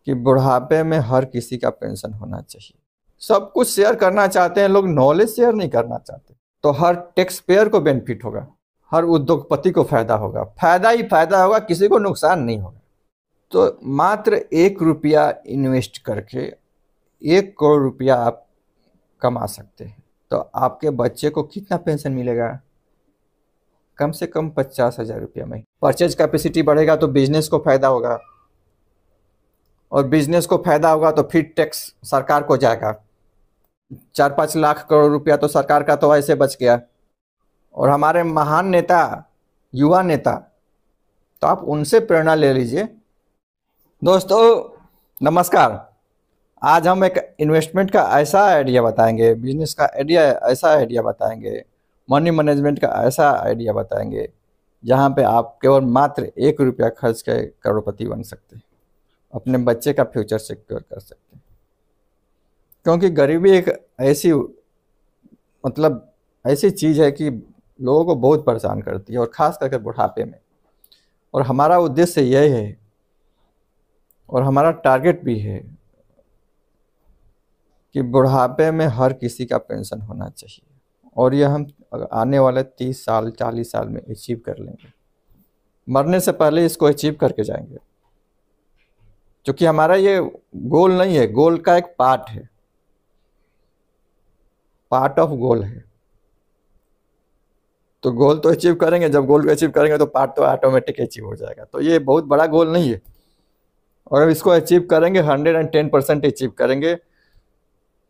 कि बुढ़ापे में हर किसी का पेंशन होना चाहिए। सब कुछ शेयर करना चाहते हैं लोग, नॉलेज शेयर नहीं करना चाहते। तो हर टैक्स पेयर को बेनिफिट होगा, हर उद्योगपति को फायदा होगा, फायदा ही फायदा होगा, किसी को नुकसान नहीं होगा। तो मात्र 1 रुपया इन्वेस्ट करके 1 करोड़ रुपया आप कमा सकते हैं। तो आपके बच्चे को कितना पेंशन मिलेगा? कम से कम 50,000 रुपया में। परचेज कैपेसिटी बढ़ेगा तो बिजनेस को फायदा होगा, और बिजनेस को फायदा होगा तो फिर टैक्स सरकार को जाएगा। 4-5 लाख करोड़ रुपया तो सरकार का तो ऐसे बच गया। और हमारे महान नेता, युवा नेता, तो आप उनसे प्रेरणा ले लीजिए। दोस्तों नमस्कार। आज हम एक इन्वेस्टमेंट का ऐसा आइडिया बताएंगे, बिजनेस का ऐसा आइडिया बताएंगे, मनी मैनेजमेंट का ऐसा आइडिया बताएंगे जहां पे आप केवल मात्र 1 रुपया खर्च के करोड़पति बन सकते हैं, अपने बच्चे का फ्यूचर सिक्योर कर सकते हैं। क्योंकि गरीबी एक ऐसी चीज़ है कि लोगों को बहुत परेशान करती है, और ख़ास करके बुढ़ापे में। और हमारा उद्देश्य यही है, और हमारा टारगेट भी है कि बुढ़ापे में हर किसी का पेंशन होना चाहिए। और यह हम आने वाले 30 साल 40 साल में अचीव कर लेंगे। मरने से पहले इसको अचीव करके जाएंगे। क्योंकि हमारा ये गोल नहीं है, गोल का एक पार्ट है, पार्ट ऑफ गोल है। तो गोल तो अचीव करेंगे, जब गोल को अचीव करेंगे तो पार्ट तो ऑटोमेटिक अचीव हो जाएगा। तो ये बहुत बड़ा गोल नहीं है, और अब इसको अचीव करेंगे, 110% अचीव करेंगे।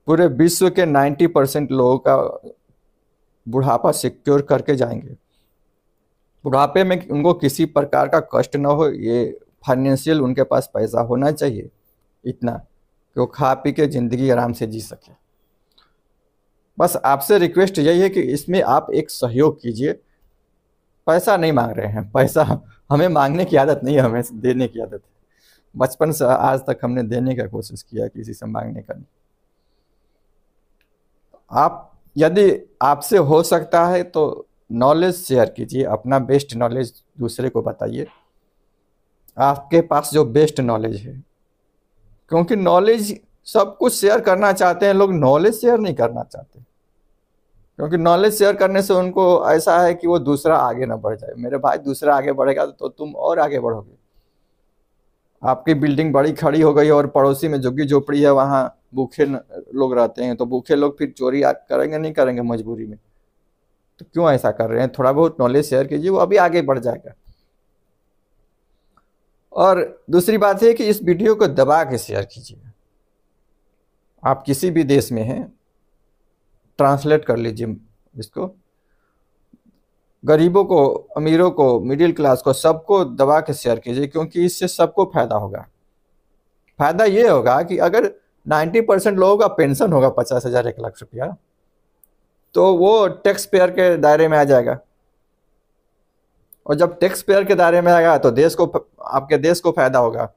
पूरे विश्व के 90% लोगों का बुढ़ापा सिक्योर करके जाएंगे। बुढ़ापे में उनको किसी प्रकार का कष्ट ना हो, ये फाइनेंशियल उनके पास पैसा होना चाहिए इतना कि वो खा पी के ज़िंदगी आराम से जी सके। बस आपसे रिक्वेस्ट यही है कि इसमें आप एक सहयोग कीजिए। पैसा नहीं मांग रहे हैं, पैसा हमें मांगने की आदत नहीं है, हमें देने की आदत है। बचपन से आज तक हमने देने का कोशिश किया, किसी से मांगने का नहीं। आप यदि आपसे हो सकता है तो नॉलेज शेयर कीजिए, अपना बेस्ट नॉलेज दूसरे को बताइए, आपके पास जो बेस्ट नॉलेज है। क्योंकि नॉलेज, सब कुछ शेयर करना चाहते हैं लोग, नॉलेज शेयर नहीं करना चाहते। क्योंकि नॉलेज शेयर करने से उनको ऐसा है कि वो दूसरा आगे ना बढ़ जाए। मेरे भाई, दूसरा आगे बढ़ेगा तो तुम और आगे बढ़ोगे। आपकी बिल्डिंग बड़ी खड़ी हो गई और पड़ोसी में झुग्गी झोपड़ी है, वहाँ भूखे लोग रहते हैं, तो भूखे लोग फिर चोरी करेंगे नहीं करेंगे मजबूरी में? तो क्यों ऐसा कर रहे हैं? थोड़ा बहुत नॉलेज शेयर कीजिए, वो अभी आगे बढ़ जाएगा। और दूसरी बात है कि इस वीडियो को दबा के शेयर कीजिए। आप किसी भी देश में हैं, ट्रांसलेट कर लीजिए इसको। गरीबों को, अमीरों को, मिडिल क्लास को, सबको दबा के शेयर कीजिए, क्योंकि इससे सबको फायदा होगा। फायदा ये होगा कि अगर 90% लोगों का पेंशन होगा 50,000 1 लाख रुपया, तो वो टैक्स पेयर के दायरे में आ जाएगा। और जब टैक्स पेयर के दायरे में आएगा तो देश को, आपके देश को फायदा होगा।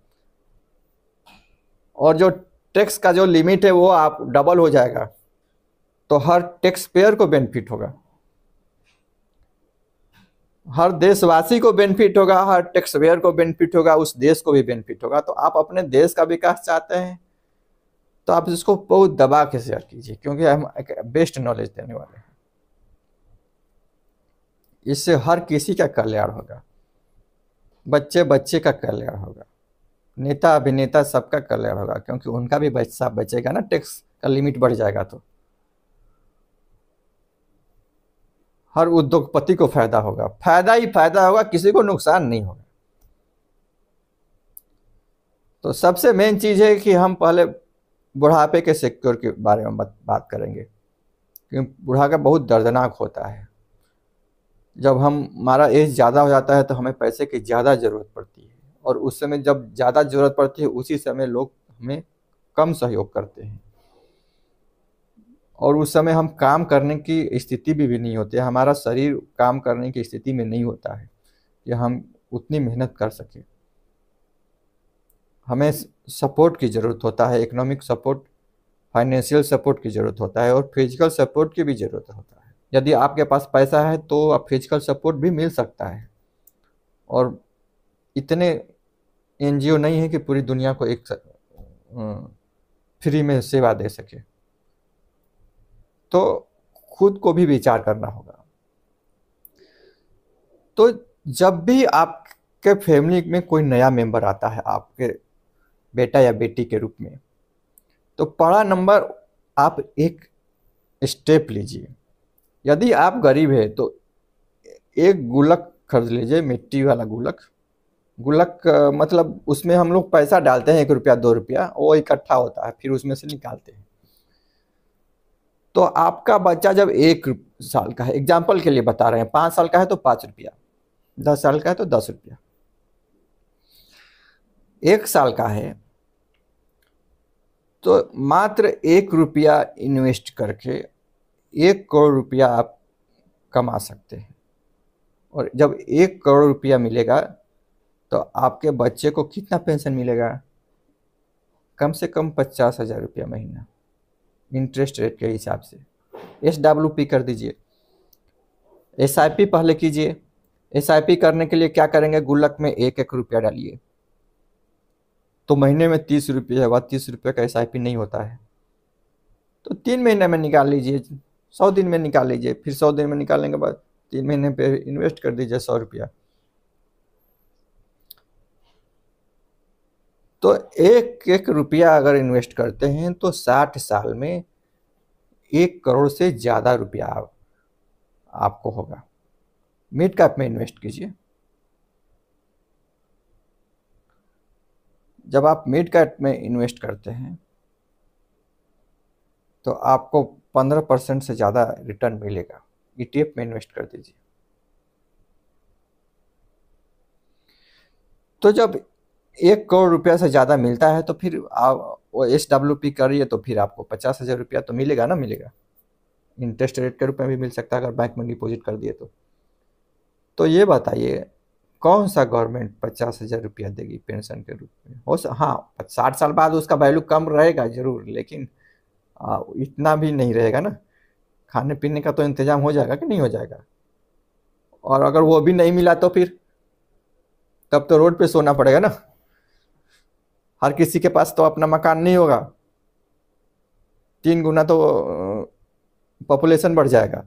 और जो टैक्स का जो लिमिट है वो आप डबल हो जाएगा, तो हर टैक्स पेयर को बेनिफिट होगा, हर देशवासी को बेनिफिट होगा, हर टैक्स पेयर को बेनिफिट होगा, उस देश को भी बेनिफिट होगा। तो आप अपने देश का विकास चाहते हैं तो आप इसको बहुत दबा के शेयर कीजिए, क्योंकि हम एक बेस्ट नॉलेज देने वाले हैं। इससे हर किसी का कल्याण होगा, बच्चे बच्चे का कल्याण होगा, नेता अभिनेता सबका कल्याण होगा, क्योंकि उनका भी पैसा बचेगा ना, टैक्स का लिमिट बढ़ जाएगा। तो हर उद्योगपति को फायदा होगा, फायदा ही फायदा होगा, किसी को नुकसान नहीं होगा। तो सबसे मेन चीज़ है कि हम पहले बुढ़ापे के सिक्योर के बारे में बात करेंगे, क्योंकि बुढ़ापा बहुत दर्दनाक होता है। जब हमारा एज ज़्यादा हो जाता है तो हमें पैसे की ज़्यादा ज़रूरत पड़ती है, और उस समय जब ज़्यादा ज़रूरत पड़ती है उसी समय लोग हमें कम सहयोग करते हैं, और उस समय हम काम करने की स्थिति भी नहीं होती है। हमारा शरीर काम करने की स्थिति में नहीं होता है कि हम उतनी मेहनत कर सकें। हमें सपोर्ट की ज़रूरत होता है, इकोनॉमिक सपोर्ट, फाइनेंशियल सपोर्ट की ज़रूरत होता है, और फिजिकल सपोर्ट की भी ज़रूरत होता है। यदि आपके पास पैसा है तो आप फिजिकल सपोर्ट भी मिल सकता है। और इतने NGO नहीं है कि पूरी दुनिया को एक फ्री में सेवा दे सके। तो खुद को भी विचार करना होगा। तो जब भी आपके फैमिली में कोई नया मेंबर आता है आपके बेटा या बेटी के रूप में, तो पहला नंबर आप एक स्टेप लीजिए। यदि आप गरीब है तो एक गुल्लक खरीद लीजिए, मिट्टी वाला गुल्लक। गुल्लक मतलब उसमें हम लोग पैसा डालते हैं, 1 रुपया 2 रुपया, वो इकट्ठा होता है, फिर उसमें से निकालते हैं। तो आपका बच्चा जब 1 साल का है, एग्जाम्पल के लिए बता रहे हैं, 5 साल का है तो 5 रुपया, 10 साल का है तो 10 रुपया, 1 साल का है तो मात्र 1 रुपया इन्वेस्ट करके 1 करोड़ रुपया आप कमा सकते हैं। और जब 1 करोड़ रुपया मिलेगा तो आपके बच्चे को कितना पेंशन मिलेगा? कम से कम 50,000 रुपया महीना, इंटरेस्ट रेट के हिसाब से। SWP कर दीजिए, SIP पहले कीजिए। SIP करने के लिए क्या करेंगे? गुल्लक में 1-1 रुपया डालिए, तो महीने में 30 रुपये होगा। 30 रुपये का SIP नहीं होता है, तो 3 महीने में निकाल लीजिए, 100 दिन में निकाल लीजिए, फिर 100 दिन में निकालने के बाद 3 महीने पे इन्वेस्ट कर दीजिए 100 रुपया। तो 1-1 रुपया अगर इन्वेस्ट करते हैं तो 60 साल में 1 करोड़ से ज़्यादा रुपया आपको होगा। मिड कैप में इन्वेस्ट कीजिए। जब आप मिड कैप में इन्वेस्ट करते हैं तो आपको 15% से ज़्यादा रिटर्न मिलेगा। ETF में इन्वेस्ट कर दीजिए। तो जब 1 करोड़ रुपया से ज़्यादा मिलता है तो फिर आप वो SWP करिए, तो फिर आपको 50,000 रुपया तो मिलेगा ना, मिलेगा। इंटरेस्ट रेट के रूप में भी मिल सकता है अगर बैंक में डिपॉजिट कर दिए तो ये बताइए कौन सा गवर्नमेंट 50,000 रुपया देगी पेंशन के रूप में? हाँ, 60 साल बाद उसका वैल्यू कम रहेगा जरूर, लेकिन इतना भी नहीं रहेगा ना। खाने पीने का तो इंतजाम हो जाएगा कि नहीं हो जाएगा? और अगर वो भी नहीं मिला तो फिर तब तो रोड पे सोना पड़ेगा ना। हर किसी के पास तो अपना मकान नहीं होगा, 3 गुना तो पॉपुलेशन बढ़ जाएगा।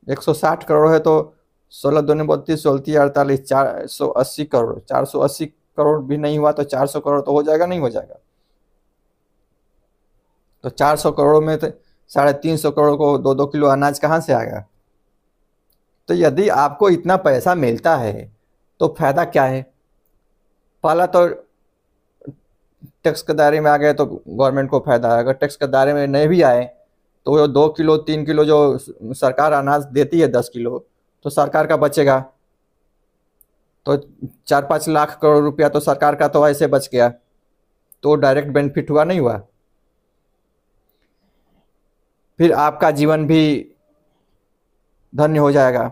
160 करोड़ है तो 16 दूनी 32, 16 48, 480 करोड़। 480 करोड़ भी नहीं हुआ तो 400 करोड़ तो हो जाएगा, नहीं हो जाएगा? तो 400 करोड़ में तो 350 करोड़ को 2-2 किलो अनाज कहाँ से आएगा? तो यदि आपको इतना पैसा मिलता है तो फायदा क्या है? पहला तो टैक्स के दायरे में आ गए तो गवर्नमेंट को फायदा है। अगर टैक्स के दायरे में नहीं भी आए तो वो 2 किलो 3 किलो जो सरकार अनाज देती है 10 किलो, तो सरकार का बचेगा। तो 4-5 लाख करोड़ रुपया तो सरकार का तो ऐसे बच गया, तो डायरेक्ट बेनिफिट हुआ, नहीं हुआ? फिर आपका जीवन भी धन्य हो जाएगा।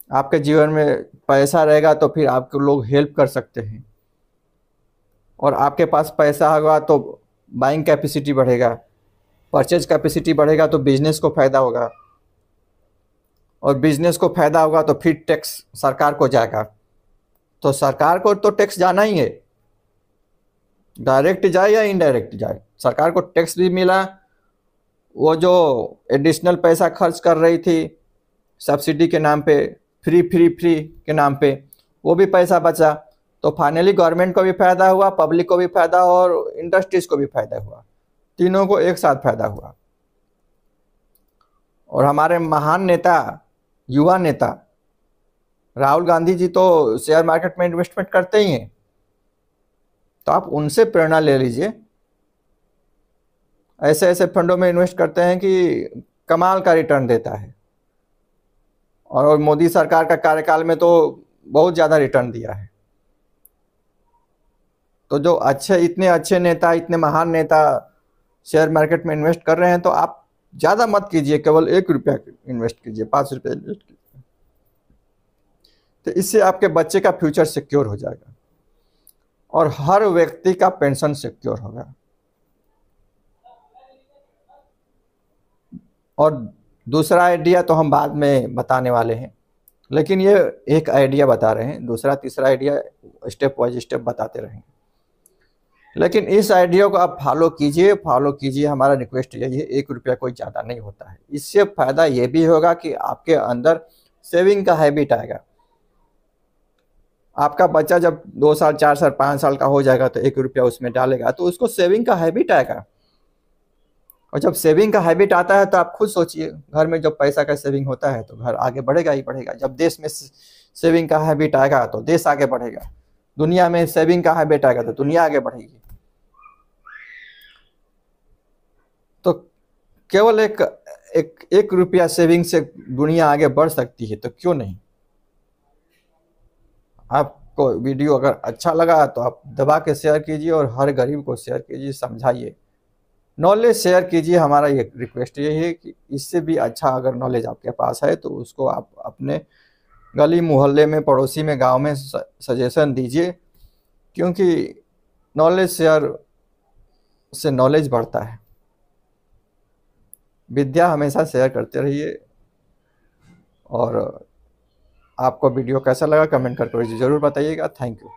आपके जीवन में पैसा रहेगा तो फिर आपको लोग हेल्प कर सकते हैं, और आपके पास पैसा होगा तो बाइंग कैपेसिटी बढ़ेगा, परचेज कैपेसिटी बढ़ेगा, तो बिजनेस को फायदा होगा, और बिजनेस को फायदा होगा तो फिर टैक्स सरकार को जाएगा। तो सरकार को तो टैक्स जाना ही है, डायरेक्ट जाए या इनडायरेक्ट जाए, सरकार को टैक्स भी मिला। वो जो एडिशनल पैसा खर्च कर रही थी सब्सिडी के नाम पे, फ्री के नाम पे, वो भी पैसा बचा। तो फाइनली गवर्नमेंट को भी फायदा हुआ, पब्लिक को भी फायदा हुआ, और इंडस्ट्रीज को भी फायदा हुआ। तीनों को एक साथ फायदा हुआ। और हमारे महान नेता, युवा नेता राहुल गांधी जी तो शेयर मार्केट में इन्वेस्टमेंट करते ही हैं, तो आप उनसे प्रेरणा ले लीजिए। ऐसे ऐसे फंडों में इन्वेस्ट करते हैं कि कमाल का रिटर्न देता है। और मोदी सरकार का कार्यकाल में तो बहुत ज़्यादा रिटर्न दिया है। तो जो इतने अच्छे नेता, इतने महान नेता शेयर मार्केट में इन्वेस्ट कर रहे हैं, तो आप ज़्यादा मत कीजिए, केवल 1 रुपया इन्वेस्ट कीजिए, 5 रुपये इन्वेस्ट कीजिए। तो इससे आपके बच्चे का फ्यूचर सिक्योर हो जाएगा और हर व्यक्ति का पेंशन सिक्योर होगा। और दूसरा आइडिया तो हम बाद में बताने वाले हैं, लेकिन ये एक आइडिया बता रहे हैं। दूसरा तीसरा आइडिया स्टेप वाइज स्टेप बताते रहेंगे। लेकिन इस आइडिया को आप फॉलो कीजिए। हमारा रिक्वेस्ट यही है, 1 रुपया कोई ज़्यादा नहीं होता है। इससे फायदा ये भी होगा कि आपके अंदर सेविंग का हैबिट आएगा। आपका बच्चा जब 2 साल 4 साल 5 साल का हो जाएगा तो 1 रुपया उसमें डालेगा, तो उसको सेविंग का हैबिट आएगा। और जब सेविंग का हैबिट आता है तो आप खुद सोचिए, घर में जब पैसा का सेविंग होता है तो घर आगे बढ़ेगा ही बढ़ेगा। जब देश में सेविंग का हैबिट आएगा तो देश आगे बढ़ेगा। दुनिया में सेविंग का हैबिट आएगा तो दुनिया आगे बढ़ेगी। तो केवल एक रुपया सेविंग से दुनिया आगे बढ़ सकती है, तो क्यों नहीं। आपको वीडियो अगर अच्छा लगा तो आप दबा के शेयर कीजिए और हर गरीब को शेयर कीजिए, समझाइए, नॉलेज शेयर कीजिए। हमारा ये रिक्वेस्ट यही है कि इससे भी अच्छा अगर नॉलेज आपके पास है तो उसको आप अपने गली मोहल्ले में, पड़ोसी में, गांव में सजेशन दीजिए, क्योंकि नॉलेज शेयर से नॉलेज बढ़ता है। विद्या हमेशा शेयर करते रहिए। और आपको वीडियो कैसा लगा कमेंट करके ज़रूर बताइएगा। Thank you.